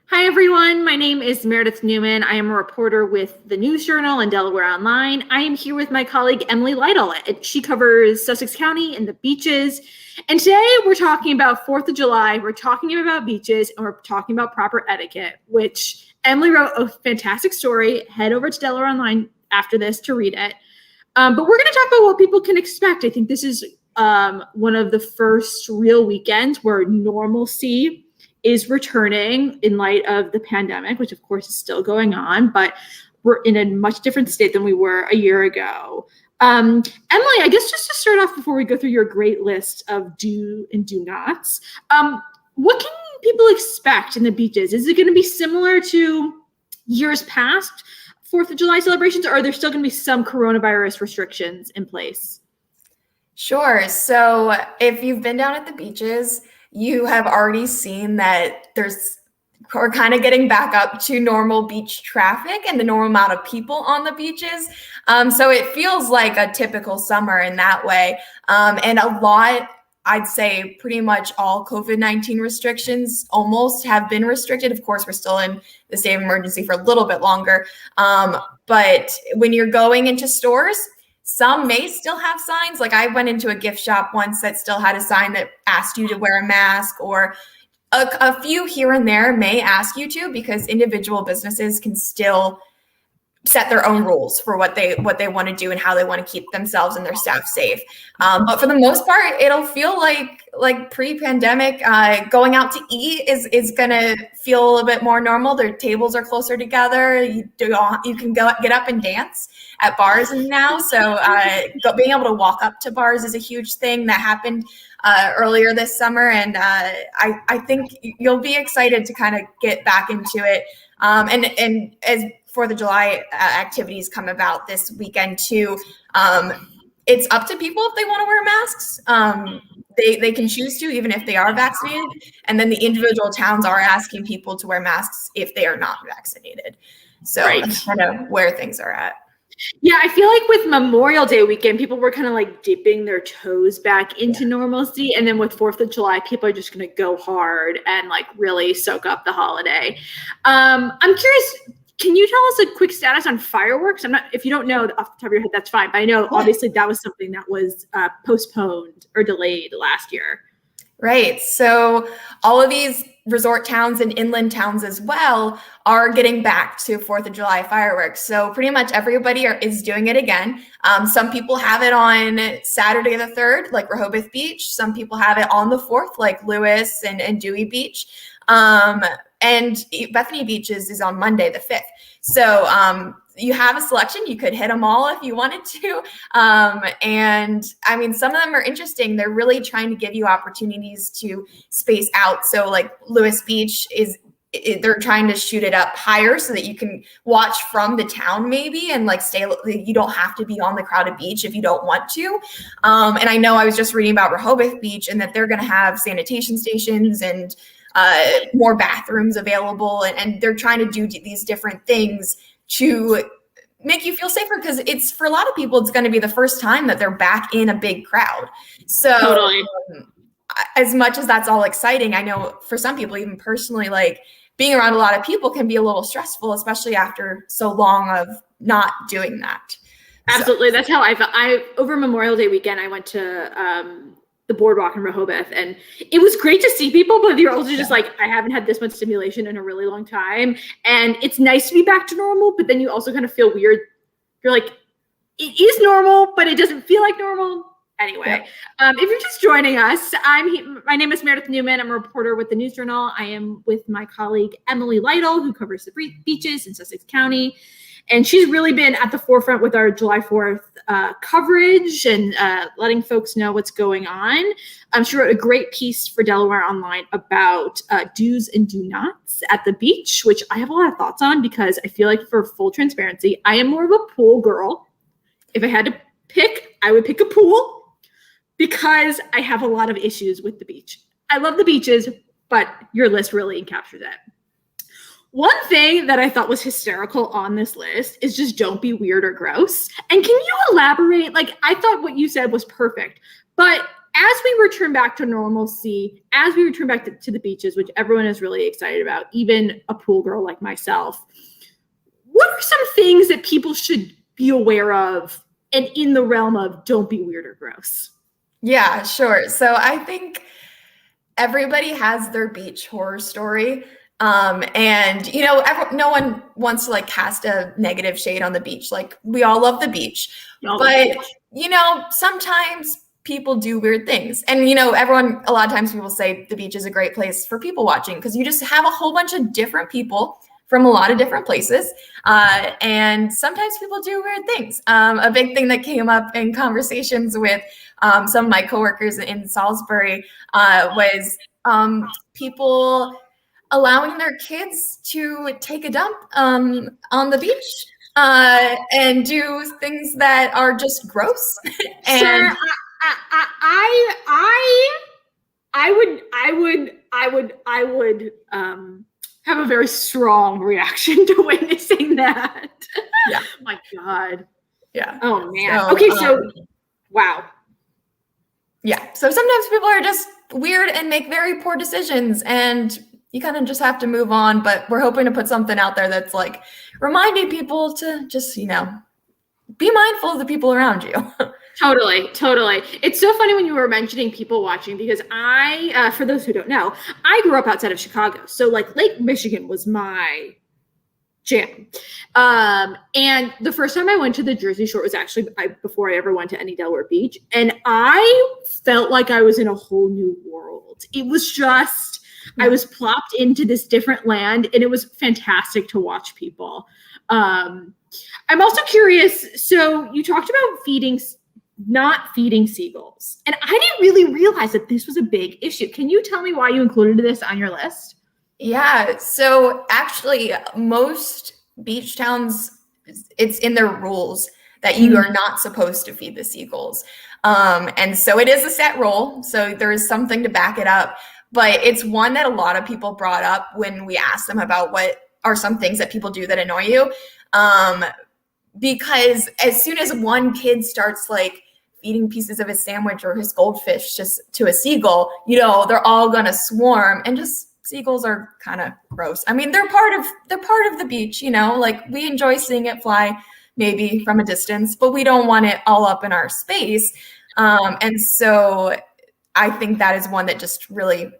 Hi, everyone. My name is Meredith Newman. I am a reporter with the News Journal and Delaware Online. I am here with my colleague, Emily Lytle. She covers Sussex County and the beaches. And today we're talking about 4th of July. We're talking about beaches and we're talking about proper etiquette, which Emily wrote a fantastic story. Head over to Delaware Online after this to read it. But we're going to talk about what people can expect. I think this is one of the first real weekends where normalcy is returning in light of the pandemic, which of course is still going on, but we're in a much different state than we were a year ago. Emily, I guess just to start off before we go through your great list of do and do nots, what can people expect in the beaches? Is it going to be similar to years past 4th of July celebrations, or are there still going to be some coronavirus restrictions in place? Sure. So if you've been down at the beaches, you have already seen that we're kind of getting back up to normal beach traffic and the normal amount of people on the beaches. So it feels like a typical summer in that way. And a lot, I'd say pretty much all COVID-19 restrictions almost have been restricted. Of course, we're still in the state of emergency for a little bit longer. But when you're going into stores, some may still have signs. Like I went into a gift shop once that still had a sign that asked you to wear a mask, or a few here and there may ask you to, because individual businesses can still set their own rules for what they want to do and how they want to keep themselves and their staff safe. But for the most part, it'll feel like pre-pandemic. Going out to eat is going to feel a little bit more normal. Their tables are closer together. You can get up and dance at bars now. So being able to walk up to bars is a huge thing that happened earlier this summer. And I think you'll be excited to kind of get back into it. And as 4th of July activities come about this weekend too, it's up to people if they want to wear masks. They can choose to, even if they are vaccinated. And then the individual towns are asking people to wear masks if they are not vaccinated. So that's kind of where things are at. Yeah, I feel like with Memorial Day weekend, people were kind of like dipping their toes back into normalcy. And then with 4th of July, people are just going to go hard and like really soak up the holiday. I'm curious, can you tell us a quick status on fireworks? If you don't know off the top of your head, that's fine. But I know obviously that was something that was postponed or delayed last year. Right. So all of these resort towns and inland towns as well are getting back to 4th of July fireworks. So pretty much everybody is doing it again. Some people have it on Saturday the 3rd, like Rehoboth Beach. Some people have it on the 4th, like Lewis and Dewey Beach. And Bethany Beach is on Monday the 5th. So you have a selection. You could hit them all if you wanted to. And I mean, some of them are interesting. They're really trying to give you opportunities to space out. So like Lewis Beach they're trying to shoot it up higher so that you can watch from the town maybe and like you don't have to be on the crowded beach if you don't want to. And I know I was just reading about Rehoboth Beach and that they're going to have sanitation stations and more bathrooms available. And they're trying to do these different things to make you feel safer, because it's, for a lot of people, it's going to be the first time that they're back in a big crowd. So totally. As much as that's all exciting, I know for some people, even personally, like being around a lot of people can be a little stressful, especially after so long of not doing that. Absolutely. So that's how I felt. Over Memorial Day weekend, I went to the boardwalk in Rehoboth, and it was great to see people, but you're also just like, I haven't had this much stimulation in a really long time. And it's nice to be back to normal, but then you also kind of feel weird. You're like, it is normal, but it doesn't feel like normal. Anyway, if you're just joining us, my name is Meredith Newman. I'm a reporter with the News Journal. I am with my colleague, Emily Lytle, who covers the beaches in Sussex County. And she's really been at the forefront with our July 4th coverage and letting folks know what's going on. She wrote a great piece for Delaware Online about do's and do nots at the beach, which I have a lot of thoughts on, because I feel like, for full transparency, I am more of a pool girl. If I had to pick, I would pick a pool, because I have a lot of issues with the beach. I love the beaches, but your list really captures it. One thing that I thought was hysterical on this list is just don't be weird or gross. And can you elaborate? Like, I thought what you said was perfect, but as we return back to normalcy, as we return back to the beaches, which everyone is really excited about, even a pool girl like myself, what are some things that people should be aware of and in the realm of don't be weird or gross? Yeah, sure. So I think everybody has their beach horror story. And no one wants to like cast a negative shade on the beach. Like we all love the beach, but sometimes people do weird things. And a lot of times people say the beach is a great place for people watching because you just have a whole bunch of different people from a lot of different places. And sometimes people do weird things. A big thing that came up in conversations with some of my coworkers in Salisbury was people allowing their kids to take a dump on the beach and do things that are just gross. And Sir, I would have a very strong reaction to witnessing that. Yeah. My God. Yeah. Oh man. So, okay, so wow. Yeah. So sometimes people are just weird and make very poor decisions, and you kind of just have to move on. But we're hoping to put something out there that's like reminding people to just, be mindful of the people around you. Totally. It's so funny when you were mentioning people watching because I, for those who don't know, I grew up outside of Chicago. So like Lake Michigan was my jam. And the first time I went to the Jersey Shore was actually before I ever went to any Delaware Beach. And I felt like I was in a whole new world. It was just, I was plopped into this different land and it was fantastic to watch people. I'm also curious. So you talked about not feeding seagulls. And I didn't really realize that this was a big issue. Can you tell me why you included this on your list? Yeah, so actually most beach towns, it's in their rules that you are not supposed to feed the seagulls. And so it is a set rule. So there is something to back it up. But it's one that a lot of people brought up when we asked them about what are some things that people do that annoy you. Because as soon as one kid starts like feeding pieces of his sandwich or his goldfish just to a seagull, they're all gonna swarm, and just seagulls are kind of gross. I mean, they're part of the beach, like we enjoy seeing it fly maybe from a distance, but we don't want it all up in our space. And so I think that is one that just really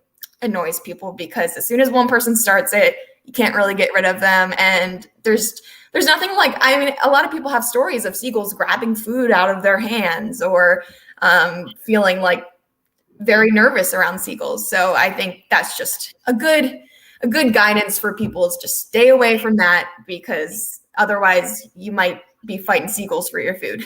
annoys people because as soon as one person starts it, you can't really get rid of them. And there's nothing like, I mean, a lot of people have stories of seagulls grabbing food out of their hands or feeling like very nervous around seagulls. So I think that's just a good guidance for people is just stay away from that because otherwise you might be fighting seagulls for your food.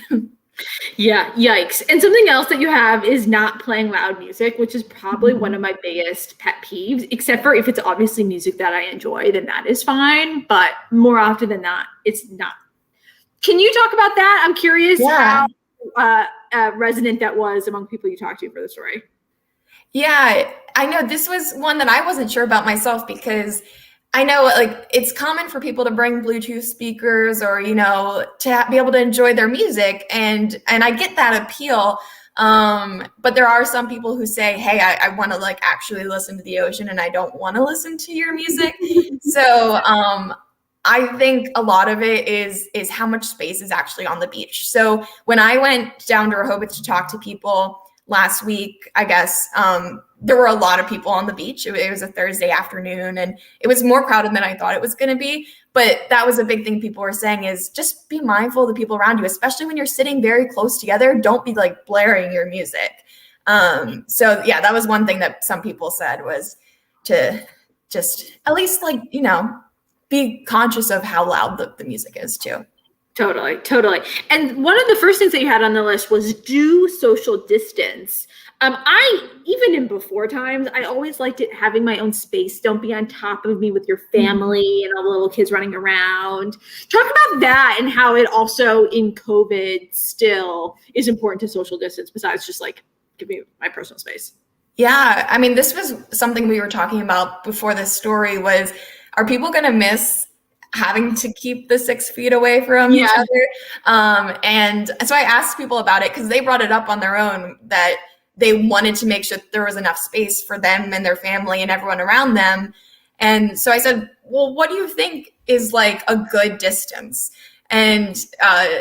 Yeah, yikes. And something else that you have is not playing loud music, which is probably one of my biggest pet peeves, except for if it's obviously music that I enjoy, then that is fine. But more often than not, it's not. Can you talk about that? I'm curious how resonant that was among people you talked to for the story. Yeah, I know this was one that I wasn't sure about myself because I know like it's common for people to bring Bluetooth speakers or, to be able to enjoy their music. And I get that appeal. But there are some people who say, hey, I want to like actually listen to the ocean and I don't want to listen to your music. So I think a lot of it is how much space is actually on the beach. So when I went down to Rehoboth to talk to people last week, I guess, there were a lot of people on the beach. It was a Thursday afternoon and it was more crowded than I thought it was going to be. But that was a big thing people were saying is just be mindful of the people around you, especially when you're sitting very close together. Don't be like blaring your music. So yeah, that was one thing that some people said was to just at least like, be conscious of how loud the music is too. Totally. And one of the first things that you had on the list was do social distance. Even in before times, I always liked it having my own space. Don't be on top of me with your family and all the little kids running around. Talk about that and how it also in COVID still is important to social distance besides just like give me my personal space. Yeah. I mean, this was something we were talking about before this story was, are people going to miss having to keep the 6 feet away from each other? And so I asked people about it because they brought it up on their own that they wanted to make sure that there was enough space for them and their family and everyone around them. And so I said, well, what do you think is like a good distance? And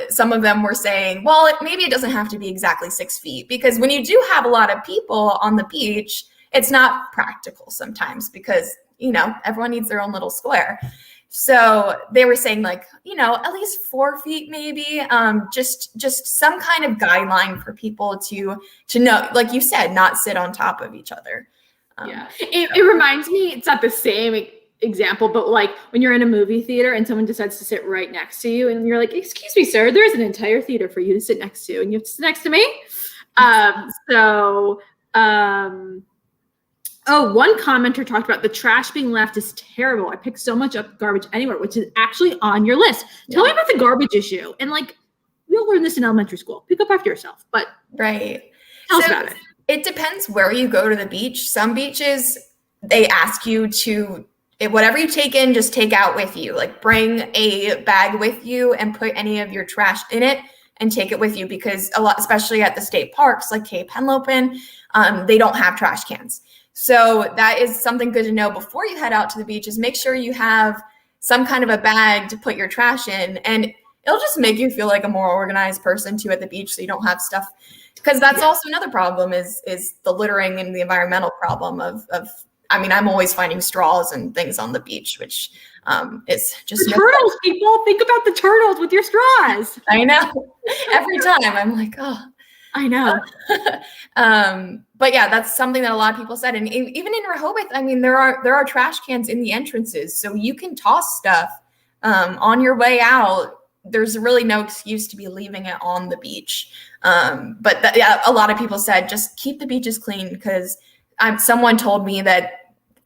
some of them were saying, well, maybe it doesn't have to be exactly 6 feet, because when you do have a lot of people on the beach, it's not practical sometimes because, you know, everyone needs their own little square. So they were saying like, you know, at least 4 feet, maybe, just some kind of guideline for people to know, like you said, not sit on top of each other. It reminds me, it's not the same example, but like when you're in a movie theater and someone decides to sit right next to you and you're like, excuse me, sir, there's an entire theater for you to sit next to and you have to sit next to me. One commenter talked about the trash being left is terrible. I pick so much up garbage anywhere, which is actually on your list. Tell me about the garbage issue. And like, we'll learn this in elementary school. Pick up after yourself, but tell us about it. It depends where you go to the beach. Some beaches, they ask you to, whatever you take in, just take out with you. Like bring a bag with you and put any of your trash in it and take it with you, because a lot, especially at the state parks like Cape Henlopen, they don't have trash cans. So that is something good to know before you head out to the beach, is make sure you have some kind of a bag to put your trash in, and it'll just make you feel like a more organized person too at the beach, so you don't have stuff. Because that's also another problem is the littering and the environmental problem of I mean, I'm always finding straws and things on the beach, which is just the turtles. People, think about the turtles with your straws. I know. Every time I'm like, oh, I know. But yeah, that's something that a lot of people said. And even in Rehoboth, I mean, there are trash cans in the entrances, so you can toss stuff on your way out. There's really no excuse to be leaving it on the beach. But a lot of people said just keep the beaches clean, because someone told me that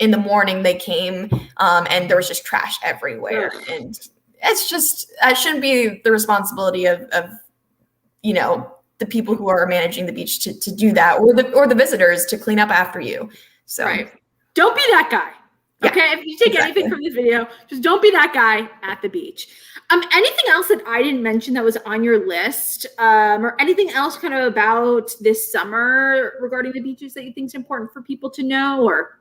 in the morning they came and there was just trash everywhere. And it's just, that shouldn't be the responsibility of you know, the people who are managing the beach to do that, or the visitors to clean up after you. So don't be that guy. Okay, if you take anything from this video, just don't be that guy at the beach. Anything else that I didn't mention that was on your list, or anything else kind of about this summer regarding the beaches that you think is important for people to know, or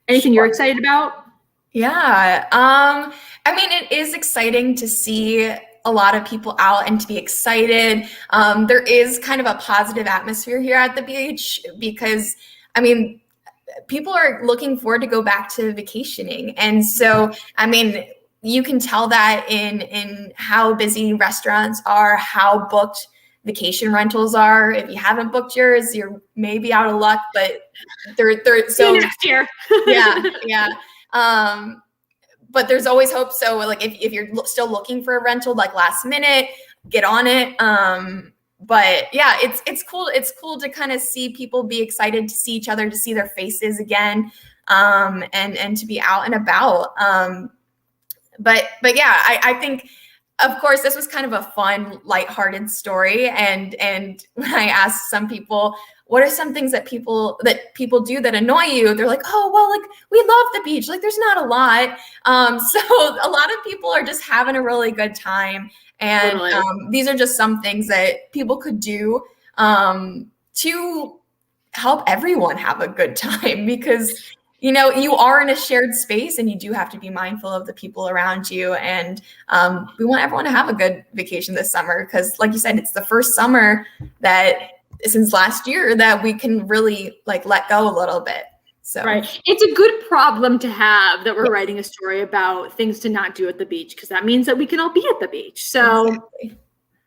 anything you're excited about? Yeah, I mean, it is exciting to see a lot of people out and to be excited. There is kind of a positive atmosphere here at the beach because, I mean, people are looking forward to go back to vacationing. And so, I mean, you can tell that in how busy restaurants are, how booked vacation rentals are. If you haven't booked yours, you're maybe out of luck, but they're so see you next year. yeah. But there's always hope. So like if you're still looking for a rental, like last minute, get on it. But yeah, it's cool. It's cool to kind of see people be excited to see each other, to see their faces again, and to be out and about. But yeah, I think, of course, this was kind of a fun, lighthearted story. And when I asked some people, what are some things that people do that annoy you? They're like, oh, well, like we love the beach. Like there's not a lot. So a lot of people are just having a really good time. And these are just some things that people could do to help everyone have a good time, because, you know, you are in a shared space and you do have to be mindful of the people around you. And we want everyone to have a good vacation this summer, because like you said, it's the first summer that since last year that we can really like let go a little bit. So it's a good problem to have that we're writing a story about things to not do at the beach, because that means that we can all be at the beach. So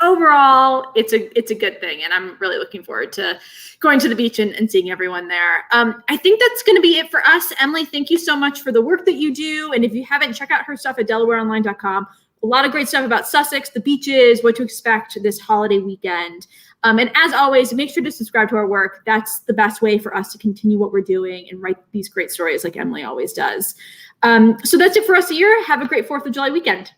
overall, it's a good thing, and I'm really looking forward to going to the beach and seeing everyone there. I think that's going to be it for us. Emily, thank you so much for the work that you do, and if you haven't, check out her stuff at DelawareOnline.com. A lot of great stuff about Sussex, the beaches, what to expect this holiday weekend. And as always, make sure to subscribe to our work. That's the best way for us to continue what we're doing and write these great stories like Emily always does. So that's it for us here. Have a great 4th of July weekend.